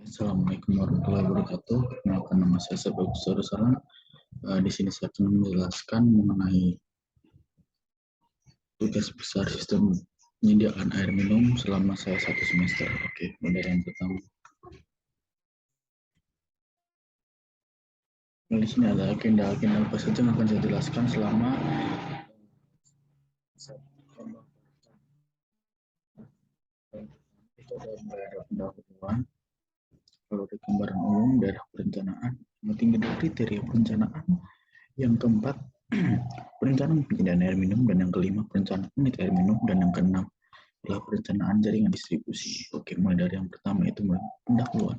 Assalamualaikum warahmatullahi wabarakatuh. Perkenalkan, nama saya Bagus Salam. Di sini saya akan menjelaskan mengenai tugas besar sistem penyediaan air minum selama saya 1 semester. Oke, model yang pertama. Nah, di sini ada agenda-agenda apa saja yang akan saya jelaskan selama itu ada daerah pendahuluan. Kalau di gambaran umum daerah perencanaan, yang tinggi kriteria perencanaan. Yang keempat, perencanaan penyediaan air minum, dan yang kelima, perencanaan unit air minum, dan yang keenam adalah perencanaan jaringan distribusi. Oke, mulai dari yang pertama itu pendahuluan.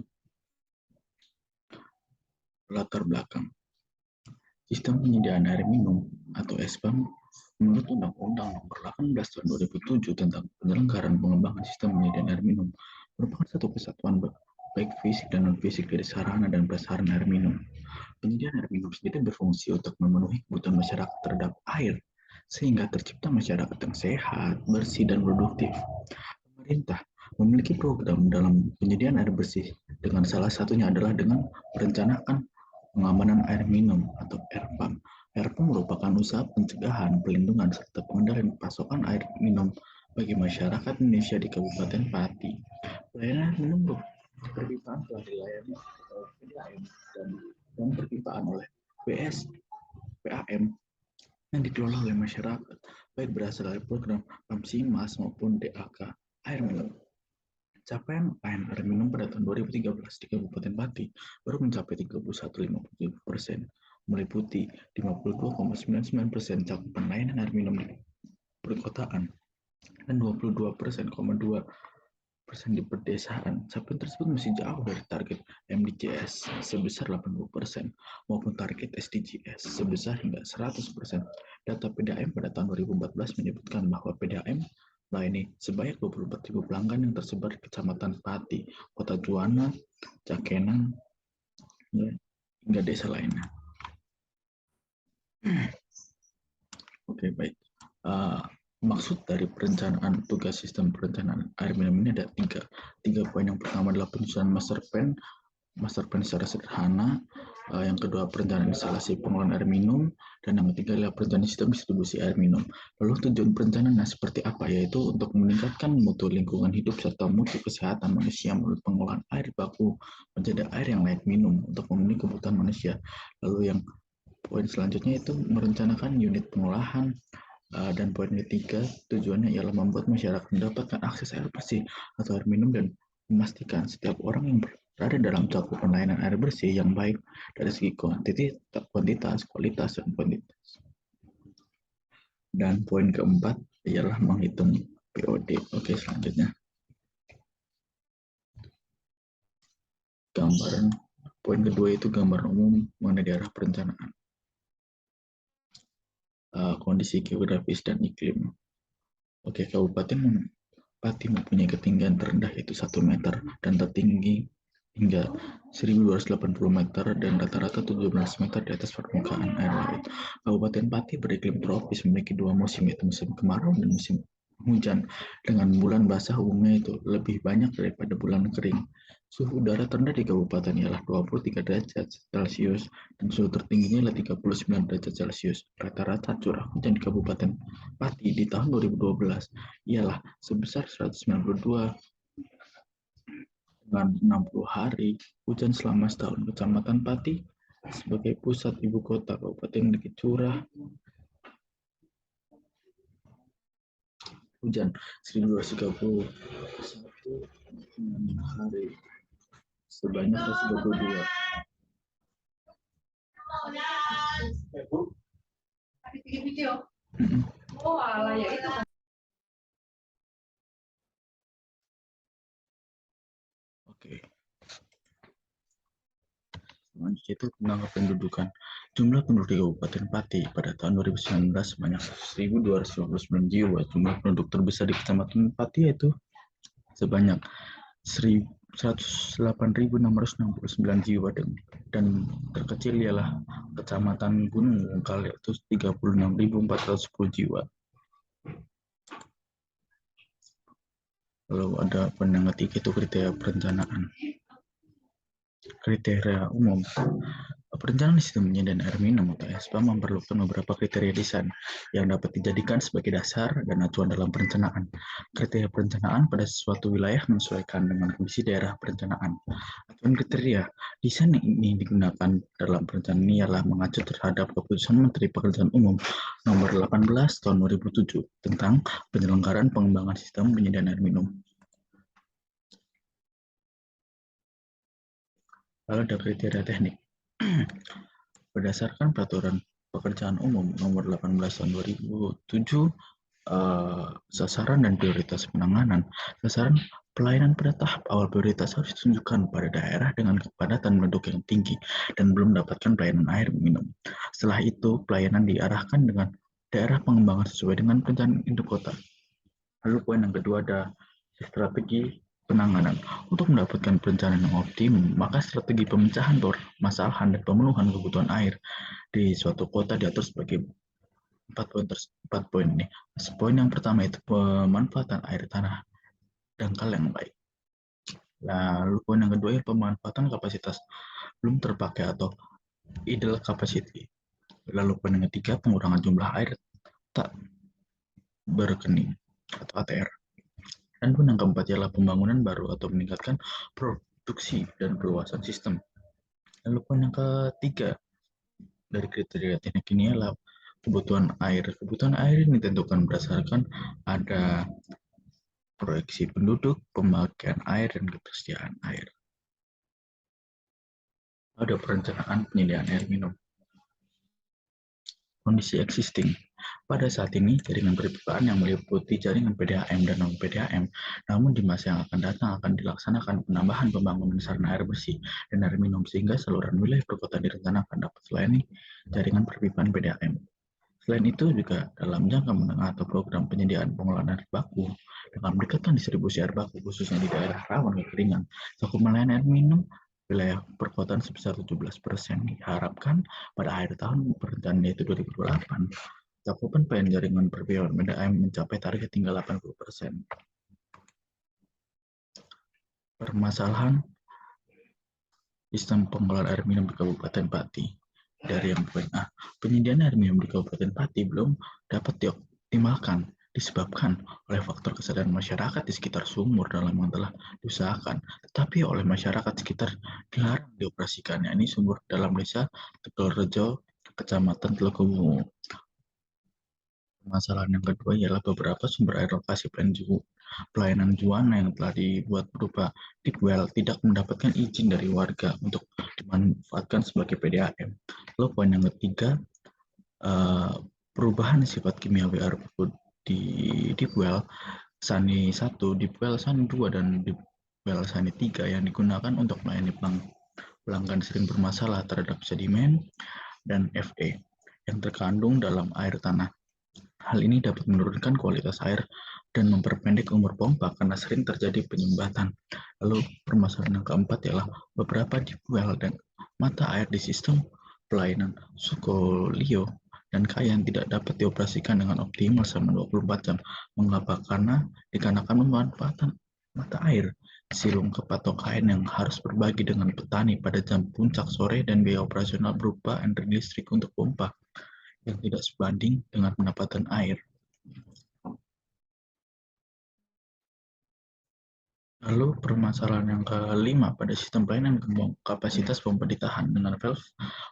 Latar belakang. Sistem penyediaan air minum atau SPAM menurut Undang-Undang Nomor 18 Tahun 2007 tentang penyelenggaraan pengembangan sistem penyediaan air minum merupakan satu kesatuan baik fisik dan non-fisik dari sarana dan prasarana air minum. Penyediaan air minum sendiri berfungsi untuk memenuhi kebutuhan masyarakat terhadap air, sehingga tercipta masyarakat yang sehat, bersih, dan produktif. Pemerintah memiliki program dalam penyediaan air bersih, dengan salah satunya adalah dengan merencanakan pengamanan air minum atau AirPAM. AirPAM merupakan usaha pencegahan, pelindungan, serta pengendalian pasokan air minum bagi masyarakat Indonesia di Kabupaten Pati. Pelayanan air minum perpipaan telah dilayani oleh PDAM dan perpipaan oleh PS PAM yang dikelola oleh masyarakat, baik berasal dari program PAMSIMAS maupun DAK air minum. Capaian air minum pada tahun 2013 di Kabupaten Pati baru mencapai 31,57%, meliputi 52,99% cakupan layanan air minum di perkotaan dan 22,2% di pedesaan. Capaian tersebut masih jauh dari target MDGs sebesar 80% maupun target SDGs sebesar hingga 100%. Data PDAM pada tahun 2014 menyebutkan bahwa PDAM melayani sebanyak 24.000 pelanggan yang tersebar di Kecamatan Pati, Kota Juwana, Cakenan, hingga desa lainnya. Oke, baik. Maksud dari perencanaan tugas sistem perencanaan air minum ini ada tiga poin. Yang pertama adalah penyusunan master plan secara sederhana. Yang kedua, perencanaan instalasi pengelolaan air minum, dan yang ketiga adalah perencanaan sistem distribusi air minum. Lalu tujuan perencanaan seperti apa? Yaitu untuk meningkatkan mutu lingkungan hidup serta mutu kesehatan manusia melalui pengelolaan air baku menjadi air yang layak minum untuk memenuhi kebutuhan manusia. Lalu yang poin selanjutnya itu merencanakan unit pengolahan. Dan poin ketiga, tujuannya ialah membuat masyarakat mendapatkan akses air bersih atau air minum dan memastikan setiap orang yang berada dalam cakupan layanan air bersih yang baik dari segi kuantitas, kualitas, dan kuantitas. Dan poin keempat ialah menghitung POD. Oke, selanjutnya. Gambaran poin kedua itu gambaran umum mengenai daerah perencanaan. Kondisi geografis dan iklim. Oke, Kabupaten Pati mempunyai ketinggian terendah yaitu 1 meter dan tertinggi hingga 1280 meter dan rata-rata 17 meter di atas permukaan air laut. Kabupaten Pati beriklim tropis, memiliki 2 musim, yaitu musim kemarau dan musim hujan, dengan bulan basah umumnya itu lebih banyak daripada bulan kering. Suhu udara terendah di kabupaten ialah 23 derajat Celcius dan suhu tertingginya ialah 39 derajat Celcius. Rata-rata curah hujan di Kabupaten Pati di tahun 2012 ialah sebesar 192 dengan 60 hari hujan selama setahun. Kecamatan Pati sebagai pusat ibu kota kabupaten memiliki curah hujan 1231 hari sebanyak 132. Oh, alah ya itu. Oke. Selanjutnya itu tentang kependudukan. Jumlah penduduk di Kabupaten Pati pada tahun 2019 sebanyak 1.259 jiwa. Jumlah penduduk terbesar di Kecamatan Pati yaitu sebanyak 108.669 jiwa dan terkecil ialah Kecamatan Gunung Bungkal yaitu 36.410 jiwa. Lalu ada poin yang ketiga itu kriteria perencanaan. Kriteria umum. Perencanaan sistem penyediaan air minum atau SPAM memerlukan beberapa kriteria desain yang dapat dijadikan sebagai dasar dan acuan dalam perencanaan. Kriteria perencanaan pada suatu wilayah menyesuaikan dengan kondisi daerah perencanaan. Acuan kriteria desain yang ini digunakan dalam perencanaan ini ialah mengacu terhadap Keputusan Menteri Pekerjaan Umum Nomor 18 Tahun 2007 tentang penyelenggaraan pengembangan sistem penyediaan air minum. Lalu ada kriteria teknik. Berdasarkan Peraturan Pekerjaan Umum Nomor 18 Tahun 2007, sasaran dan prioritas penanganan. Sasaran pelayanan pada tahap awal prioritas harus ditunjukkan pada daerah dengan kepadatan penduduk yang tinggi dan belum mendapatkan pelayanan air minum. Setelah itu, pelayanan diarahkan dengan daerah pengembangan sesuai dengan perencanaan induk kota. Lalu poin yang kedua ada strategi penanganan. Untuk mendapatkan perencanaan yang optimum, maka strategi pemecahan permasalahan dan pemenuhan kebutuhan air di suatu kota diatur sebagai 4 poin ini. Poin yang pertama itu pemanfaatan air tanah dangkal yang baik. Lalu poin yang kedua ya pemanfaatan kapasitas belum terpakai atau idle capacity. Lalu poin yang ketiga pengurangan jumlah air tak berkening atau ATR. Dan poin yang keempat ialah pembangunan baru atau meningkatkan produksi dan perluasan sistem. Lalu poin yang ketiga dari kriteria teknik ini adalah kebutuhan air. Kebutuhan air ini ditentukan berdasarkan ada proyeksi penduduk, pemakaian air, dan ketersediaan air. Ada perencanaan penyediaan air minum. Kondisi existing. Pada saat ini, jaringan perpipaan yang meliputi jaringan PDAM dan non-PDAM, namun di masa yang akan datang akan dilaksanakan penambahan pembangunan sarana air bersih dan air minum sehingga saluran wilayah perkotaan direncanakan dapat melayani jaringan perpipaan PDAM. Selain itu juga dalam jangka menengah atau program penyediaan pengolahan air baku dengan meningkatkan distribusi air baku khususnya di daerah rawan kekeringan, cakup melayani air minum wilayah perkotaan sebesar 17%. Diharapkan pada akhir tahun perencanaan yaitu 2028, cakupan PN jaringan perpipaan PDAM mencapai target hingga 80%. Permasalahan sistem pengolahan air minum di Kabupaten Pati. Dari yang poin A, penyediaan air minum di Kabupaten Pati belum dapat dioptimalkan disebabkan oleh faktor kesadaran masyarakat di sekitar sumur dalam yang telah diusahakan, tetapi oleh masyarakat sekitar dilarang dioperasikannya. Ini sumur dalam desa Tegal Rejo, Kecamatan Telukubungu. Masalah yang kedua ialah beberapa sumber air lokasi pelayanan Juwana yang telah dibuat berupa deep well tidak mendapatkan izin dari warga untuk dimanfaatkan sebagai PDAM. Lalu poin yang ketiga, perubahan sifat kimiawi air baku di deep well Sani 1, deep well Sani 2, dan deep well Sani 3 yang digunakan untuk melayani pelanggan sering bermasalah terhadap sedimen dan Fe yang terkandung dalam air tanah. Hal ini dapat menurunkan kualitas air dan memperpendek umur pompa karena sering terjadi penyumbatan. Lalu permasalahan yang keempat ialah beberapa deep well dan mata air di sistem pelayanan Sukolilo dan Kayan tidak dapat dioperasikan dengan optimal selama 24 jam. Mengapa? Karena dikarenakan pemanfaatan mata air silung kepatok kain yang harus berbagi dengan petani pada jam puncak sore dan biaya operasional berupa energi listrik untuk pompa yang tidak sebanding dengan pendapatan air. Lalu permasalahan yang kelima pada sistem pelayanan kapasitas pompa ditahan dengan valve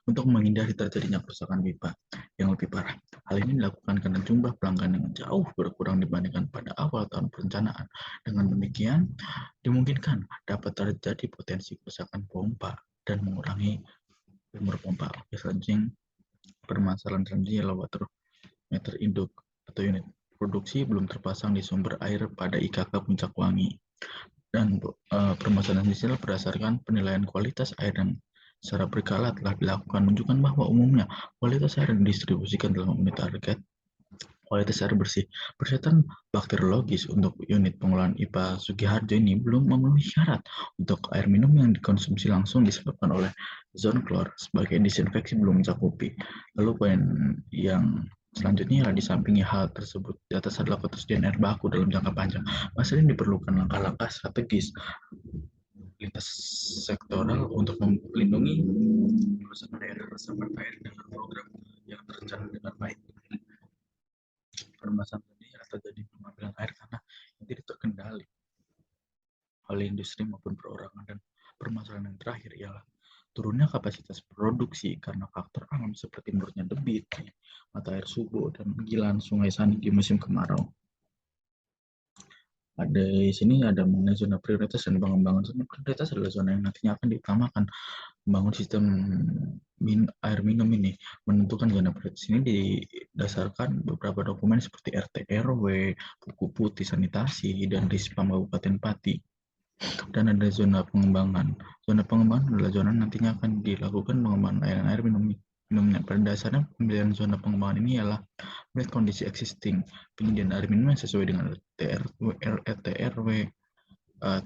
untuk menghindari terjadinya kerusakan pipa yang lebih parah. Hal ini dilakukan karena jumlah pelanggan yang jauh berkurang dibandingkan pada awal tahun perencanaan. Dengan demikian, dimungkinkan dapat terjadi potensi kerusakan pompa dan mengurangi umur pompa. Selanjutnya, permasalahan selanjutnya adalah water meter induk atau unit produksi belum terpasang di sumber air pada IKK Puncak Wangi. Dan permasalahan sosial berdasarkan penilaian kualitas air dan secara berkala telah dilakukan menunjukkan bahwa umumnya kualitas air yang didistribusikan dalam unit target kualitas air bersih perseten bakteriologis untuk unit pengolahan IPA Sugiharjo ini belum memenuhi syarat untuk air minum yang dikonsumsi langsung disebabkan oleh zon klor sebagai disinfeksi belum mencakupi. Lalu poin yang selanjutnya adalah di samping hal tersebut di atas adalah ketersediaan air baku dalam jangka panjang. Masih diperlukan langkah-langkah strategis lintas sektoral untuk melindungi perusahaan daerah reservoir air dengan program yang terencana dengan baik. Permasalahan tadi adalah terjadi pengambilan air tanah yang tidak terkendali oleh industri maupun perorangan, dan permasalahan yang terakhir ialah turunnya kapasitas produksi karena faktor alam seperti menurunnya debit, mata air subuh, dan gilaan sungai Sanik di musim kemarau. Di sini ada mengenai zona prioritas dan pengembangan. Zona prioritas adalah zona yang nantinya akan diutamakan membangun sistem air minum ini. Menentukan zona prioritas ini didasarkan beberapa dokumen seperti RT RW, buku putih sanitasi, dan Dispam Kabupaten Pati. Dan ada zona pengembangan. Zona pengembangan adalah zona nantinya akan dilakukan pengembangan air minumnya. Pada dasarnya pemilihan zona pengembangan ini ialah melihat kondisi existing, penyediaan air minum yang sesuai dengan RT RW,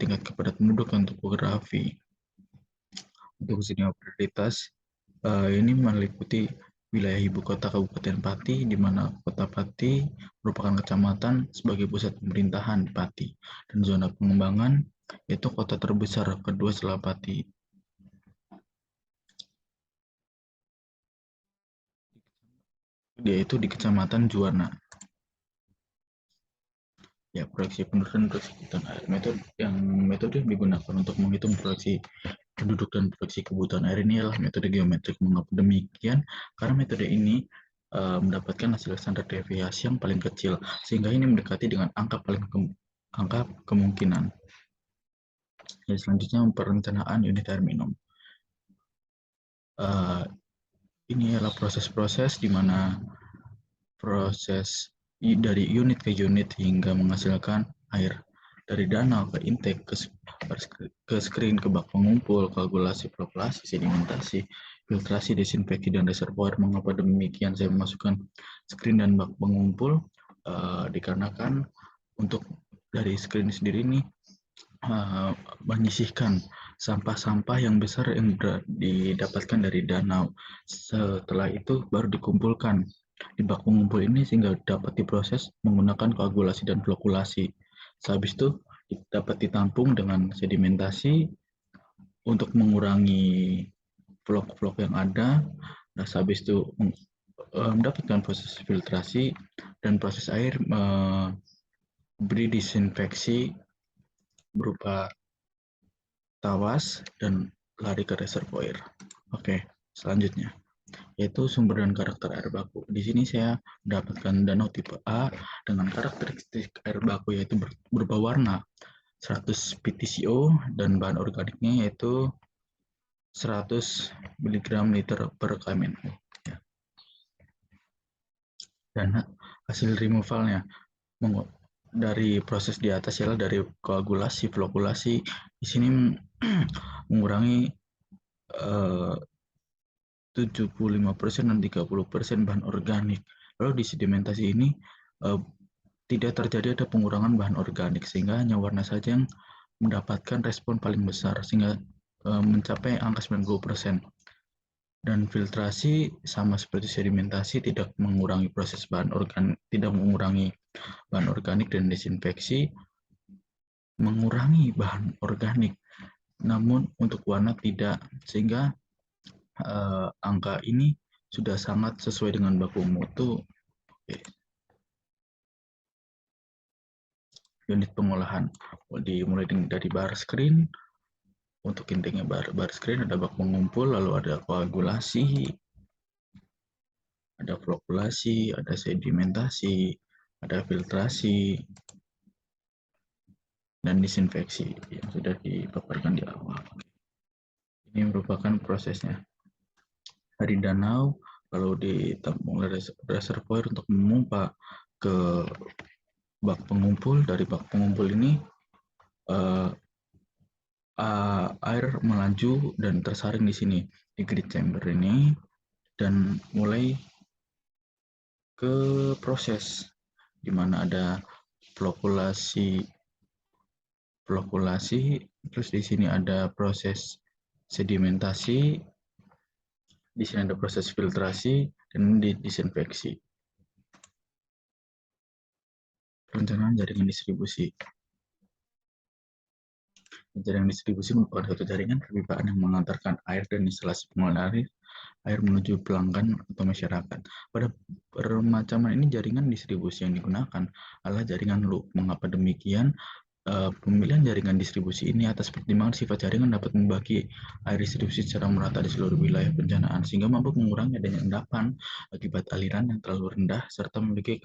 tingkat kepadatan penduduk, dan topografi. Untuk zona prioritas ini meliputi wilayah ibu kota Kabupaten Pati, di mana Kota Pati merupakan kecamatan sebagai pusat pemerintahan di Pati, dan zona pengembangan yaitu kota terbesar kedua setelah Pati, yaitu di Kecamatan Juwana. Ya, proyeksi penurunan proyeksi kebutuhan air. Metode yang digunakan untuk menghitung proyeksi penduduk dan proyeksi kebutuhan air ini adalah metode geometrik. Mengapa demikian? Karena metode ini mendapatkan hasil standar deviasi yang paling kecil, sehingga ini mendekati dengan angka kemungkinan. Jadi selanjutnya perencanaan unit air minum. Ini adalah proses-proses di mana proses dari unit ke unit hingga menghasilkan air, dari danau ke intake ke screen ke bak pengumpul, koagulasi, flokkulasi, sedimentasi, filtrasi, desinfeksi, dan reservoir. Mengapa demikian saya memasukkan screen dan bak pengumpul? Dikarenakan untuk dari screen sendiri ini menyisihkan sampah-sampah yang besar yang didapatkan dari danau. Setelah itu baru dikumpulkan di bak pengumpul ini sehingga dapat diproses menggunakan koagulasi dan flokkulasi. Sehabis itu dapat ditampung dengan sedimentasi untuk mengurangi flok-flok yang ada. Nah, sehabis itu mendapatkan proses filtrasi dan proses air beri disinfeksi berupa tawas dan lari ke reservoir. Oke, selanjutnya yaitu sumber dan karakter air baku. Di sini saya mendapatkan danau tipe A dengan karakteristik air baku yaitu berupa warna 100 PTCO dan bahan organiknya yaitu 100 mg liter per km. Dan hasil removalnya dari proses di atas ialah dari koagulasi, flokkulasi. Di sini mengurangi 75% dan 30% bahan organik. Lalu di sedimentasi ini tidak terjadi ada pengurangan bahan organik, sehingga hanya warna saja yang mendapatkan respon paling besar, sehingga mencapai angka 90%. Dan filtrasi sama seperti sedimentasi, tidak mengurangi proses bahan organik, tidak mengurangi bahan organik, dan desinfeksi mengurangi bahan organik. Namun untuk warna tidak, sehingga angka ini sudah sangat sesuai dengan baku mutu. Unit pengolahan dimulai dari bar screen. Untuk intinya bar screen ada bak pengumpul, lalu ada koagulasi, ada flokkulasi, ada sedimentasi, ada filtrasi, dan disinfeksi yang sudah dipaparkan di awal. Ini merupakan prosesnya dari danau lalu ditampung reservoir untuk memompa ke bak pengumpul. Dari bak pengumpul ini air melaju dan tersaring di sini di grid chamber ini, dan mulai ke proses di mana ada flokkulasi, terus di sini ada proses sedimentasi, di sini ada proses filtrasi, dan disinfeksi. Perencanaan jaringan distribusi. Jaringan distribusi merupakan suatu jaringan perpipaan yang mengantarkan air dan instalasi pengolahan air menuju pelanggan atau masyarakat. Pada permacaman ini jaringan distribusi yang digunakan adalah jaringan loop. Mengapa demikian? Pemilihan jaringan distribusi ini atas pertimbangan sifat jaringan dapat membagi air distribusi secara merata di seluruh wilayah penjanaan sehingga mampu mengurangi adanya endapan akibat aliran yang terlalu rendah serta memiliki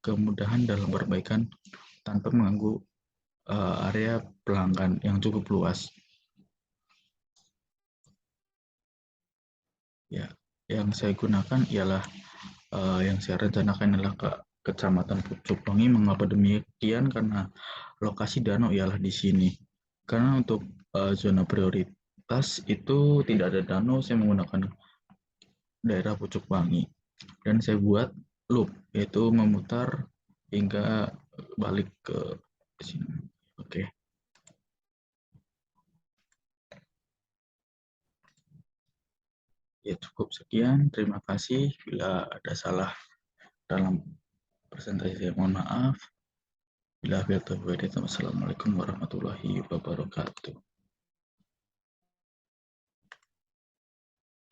kemudahan dalam perbaikan tanpa mengganggu area pelanggan yang cukup luas. Ya, yang saya gunakan ialah yang saya rencanakan adalah ke Kecamatan Pucuk Wangi. Mengapa demikian? Karena lokasi danau ialah di sini. Karena untuk zona prioritas itu tidak ada danau, saya menggunakan daerah Pucuk Wangi. Dan saya buat loop, yaitu memutar hingga balik ke sini. Oke. Ya cukup sekian. Terima kasih. Bila ada salah dalam presentasi saya mohon maaf. Bila Assalamualaikum warahmatullahi wabarakatuh.